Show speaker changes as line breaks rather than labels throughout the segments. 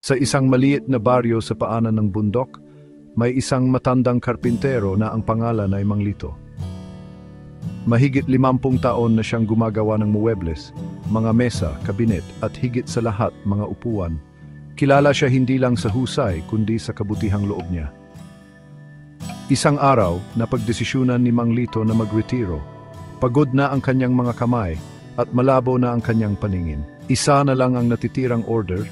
Sa isang maliit na baryo sa paanan ng bundok, may isang matandang karpintero na ang pangalan ay Mang Lito. Mahigit 50 taon na siyang gumagawa ng muwebles, mga mesa, kabinet at higit sa lahat mga upuan. Kilala siya hindi lang sa husay kundi sa kabutihang loob niya. Isang araw, napagdesisyunan ni Mang Lito na magretiro. Pagod na ang kanyang mga kamay at malabo na ang kanyang paningin. Isa na lang ang natitirang order,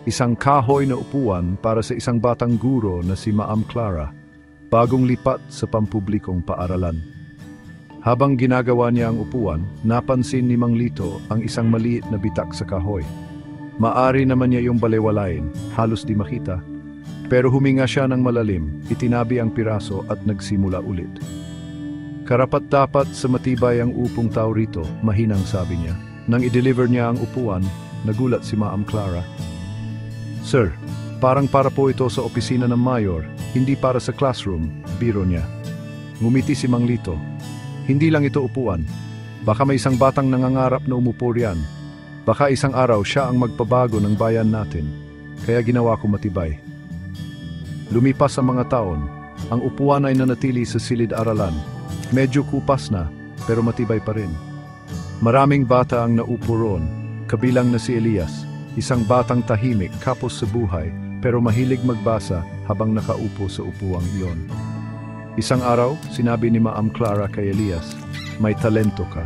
isang kahoy na upuan para sa isang batang guro na si Ma'am Clara, bagong lipat sa pampublikong paaralan. Habang ginagawa niya ang upuan, napansin ni Mang Lito ang isang maliit na bitak sa kahoy. Maari naman niya yung balewalain, halos di makita. Pero huminga siya ng malalim, itinabi ang piraso at nagsimula ulit. Karapat-dapat sa matibay ang upong tao rito, mahinang sabi niya. Nang i-deliver niya ang upuan, nagulat si Ma'am Clara. Sir, parang para po ito sa opisina ng mayor, hindi para sa classroom, biro niya. Ngumiti si Mang Lito. Hindi lang ito upuan. Baka may isang batang nangangarap na umupo riyan. Baka isang araw siya ang magpabago ng bayan natin. Kaya ginawa ko matibay. Lumipas ang mga taon, ang upuan ay nanatili sa silid-aralan. Medyo kupas na, pero matibay pa rin. Maraming bata ang naupo roon, kabilang na si Elias. Isang batang tahimik, kapos sa buhay, pero mahilig magbasa habang nakaupo sa upuang iyon. Isang araw, sinabi ni Ma'am Clara kay Elias, may talento ka.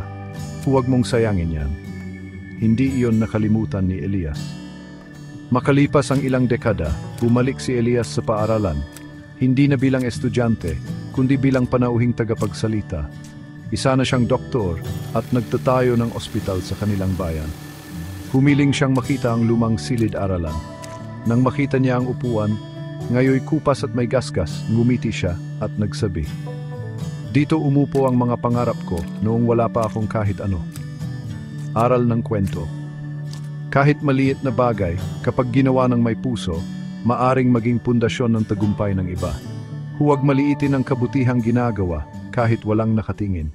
Huwag mong sayangin yan. Hindi iyon nakalimutan ni Elias. Makalipas ang ilang dekada, bumalik si Elias sa paaralan. Hindi na bilang estudyante, kundi bilang panauhing tagapagsalita. Isa na siyang doktor at nagtatayo ng ospital sa kanilang bayan. Humiling siyang makita ang lumang silid-aralan. Nang makita niya ang upuan, ngayoy kupas at may gasgas, ngumiti siya at nagsabi, "Dito umupo ang mga pangarap ko noong wala pa akong kahit ano." Aral ng kwento. Kahit maliit na bagay, kapag ginawa ng may puso, maaring maging pundasyon ng tagumpay ng iba. Huwag maliitin ang kabutihang ginagawa kahit walang nakatingin.